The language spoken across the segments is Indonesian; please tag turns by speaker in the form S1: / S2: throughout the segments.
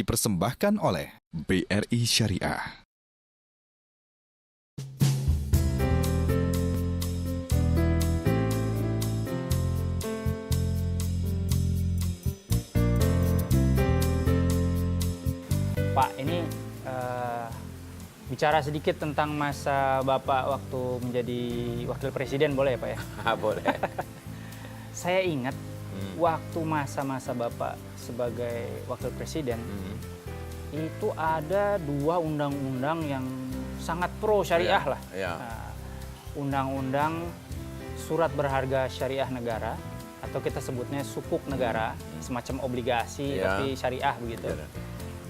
S1: dipersembahkan oleh BRI Syariah.
S2: Pak, ini bicara sedikit tentang masa Bapak waktu menjadi Wakil Presiden, boleh ya Pak ya?
S3: Boleh.
S2: Saya ingat waktu masa-masa Bapak sebagai Wakil Presiden, itu ada 2 undang-undang yang sangat pro syariah lah.
S3: Ya.
S2: Nah, Undang-undang Surat Berharga Syariah Negara, atau kita sebutnya sukuk negara, semacam obligasi tapi syariah begitu.
S3: Ya.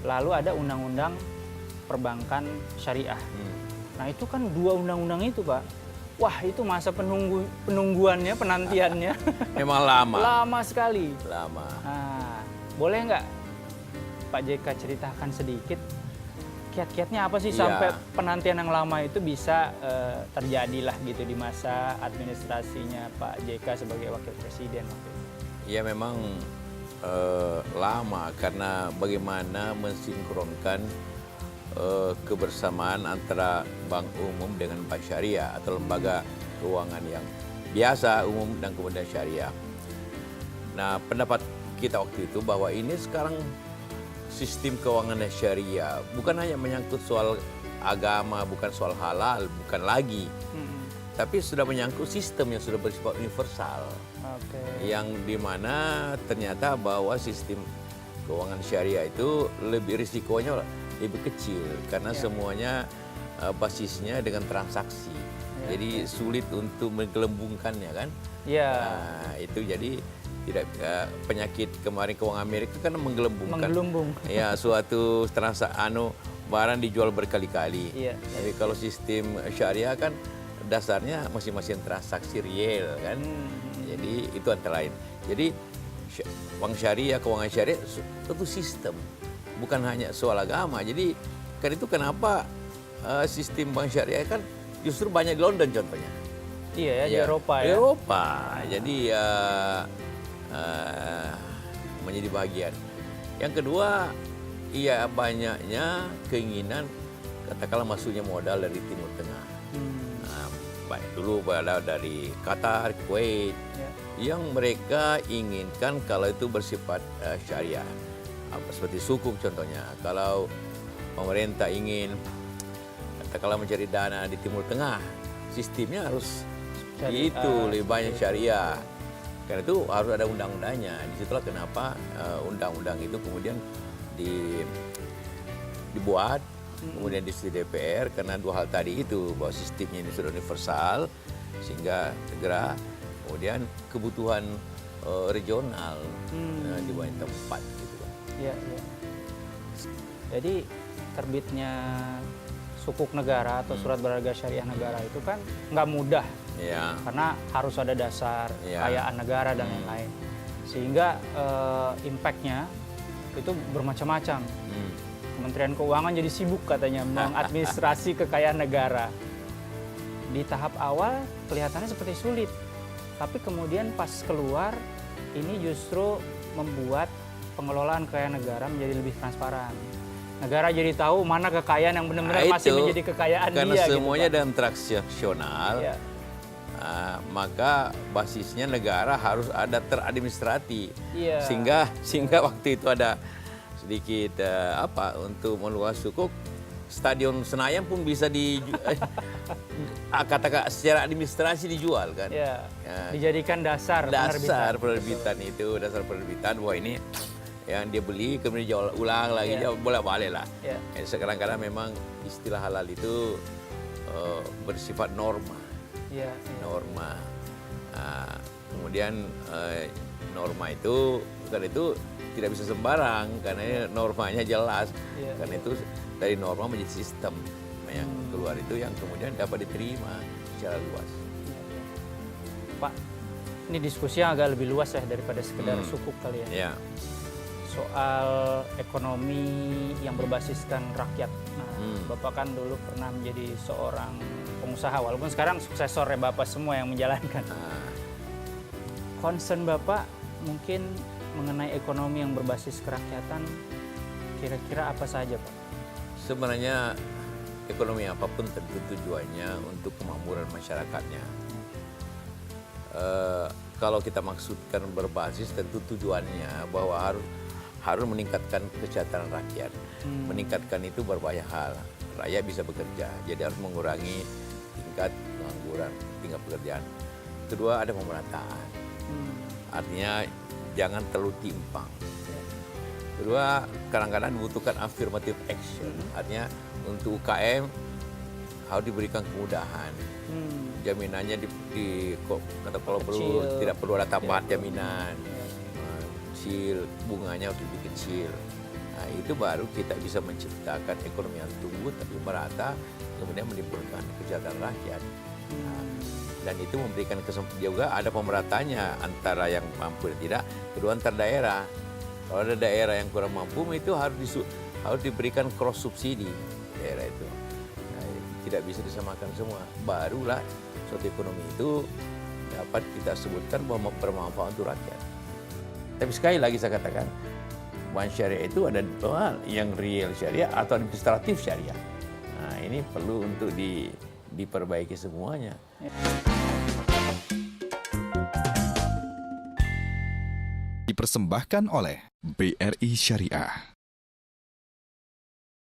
S2: Lalu ada Undang-Undang Perbankan Syariah. Nah itu kan 2 undang-undang itu Pak. Wah itu masa penungguannya, penantiannya.
S3: Memang lama.
S2: Lama sekali.
S3: Lama.
S2: Nah, boleh nggak Pak JK ceritakan sedikit kiat-kiatnya apa sih sampai penantian yang lama itu bisa terjadilah gitu di masa administrasinya Pak JK sebagai Wakil Presiden waktu itu?
S3: Ya memang lama karena bagaimana mensinkronkan kebersamaan antara bank umum dengan bank syariah atau lembaga keuangan yang biasa umum dan kemudian syariah. Nah, pendapat kita waktu itu bahwa ini sekarang sistem keuangan syariah bukan hanya menyangkut soal agama, bukan soal halal, bukan lagi. Tapi sudah menyangkut sistem yang sudah bersifat universal. Yang dimana ternyata bahwa sistem keuangan syariah itu lebih risikonya lebih kecil karena semuanya basisnya dengan transaksi. Jadi sulit untuk menggelembungkannya kan. Nah, itu jadi tidak penyakit kemarin keuangan Amerika kan menggelembung. Ya, suatu barang dijual berkali-kali. Tapi kalau sistem syariah kan dasarnya masing-masing transaksi real kan. Jadi itu antara lain. Jadi bank syariah, keuangan syariah itu sistem, bukan hanya soal agama. Jadi kan itu kenapa sistem bank syariah kan justru banyak di London contohnya.
S2: Iya ya, di Eropa ya.
S3: Eropa. Jadi menjadi bagian. Yang kedua, banyaknya keinginan katakanlah masuknya modal dari Timur Tengah. Baik dulu dari Qatar, Kuwait, yang mereka inginkan kalau itu bersifat syariah. Seperti sukuk contohnya. Kalau pemerintah ingin katakanlah mencari dana di Timur Tengah, sistemnya harus lebih banyak syariah. Karena itu harus ada undang-undangnya. Disitulah kenapa undang-undang itu kemudian dibuat, kemudian di DPR karena 2 hal tadi itu, bahwa sistemnya ini sudah universal sehingga segera kemudian kebutuhan regional di banyak tempat gitu.
S2: Iya. Jadi terbitnya sukuk negara atau surat berharga syariah negara itu kan nggak mudah. Karena harus ada dasar kekayaan negara dan lain-lain. Sehingga impact-nya itu bermacam-macam. Kementerian Keuangan jadi sibuk katanya mengadministrasi kekayaan negara. Di tahap awal kelihatannya seperti sulit, tapi kemudian pas keluar ini justru membuat pengelolaan kekayaan negara menjadi lebih transparan. Negara jadi tahu mana kekayaan yang benar-benar masih menjadi kekayaan
S3: karena
S2: dia.
S3: Karena semuanya
S2: gitu,
S3: dalam transaksional, maka basisnya negara harus ada teradministrasi. Sehingga waktu itu ada sedikit untuk meluas sukuk, stadion Senayan pun bisa katakan secara administrasi dijual kan.
S2: Dijadikan dasar
S3: penerbitan itu, dasar penerbitan bahwa ini yang dia beli kemudian dijual ulang lagi, bolak-balik lah. Sekarang kadang memang istilah halal itu bersifat norma. Norma. Kemudian norma itu bukan itu tidak bisa sembarang karena normanya jelas. Karena itu dari norma menjadi sistem yang keluar itu yang kemudian dapat diterima secara luas.
S2: Pak, ini diskusi yang agak lebih luas ya daripada sekedar sukuk kali ya. Soal ekonomi yang berbasiskan rakyat. Bapak kan dulu pernah menjadi seorang pengusaha, walaupun sekarang suksesornya Bapak semua yang menjalankan. Concern Bapak mungkin mengenai ekonomi yang berbasis kerakyatan Kira-kira apa saja, Pak?
S3: Sebenarnya ekonomi apapun tentu tujuannya untuk kemakmuran masyarakatnya. Kalau kita maksudkan berbasis, tentu tujuannya bahwa harus meningkatkan kesejahteraan rakyat. Meningkatkan itu berbanyak hal. Rakyat bisa bekerja, jadi harus mengurangi tingkat pengangguran, tingkat pekerjaan. Kedua, ada pemerataan. Artinya jangan terlalu timpang. Kedua, kadang-kadang dibutuhkan affirmative action. Artinya untuk UKM harus diberikan kemudahan. Jaminannya kalau perlu tidak perlu ada tambahan jaminan. Kecil, bunganya harus lebih kecil. Nah, itu baru kita bisa menciptakan ekonomi yang tumbuh tapi merata, kemudian menimbulkan kesejahteraan rakyat. Nah, dan itu memberikan juga ada pemerataannya antara yang mampu dan tidak. Kedua, antar daerah. Kalau ada daerah yang kurang mampu, itu harus diberikan cross subsidi daerah itu. Nah, tidak bisa disamakan semua. Barulah suatu ekonomi itu dapat kita sebutkan bahwa bermanfaat untuk rakyat. Tapi sekali lagi saya katakan, bank syariah itu ada dua hal, yang real syariah atau administratif syariah. Nah, ini perlu untuk diperbaiki semuanya.
S1: Dipersembahkan oleh BRI Syariah.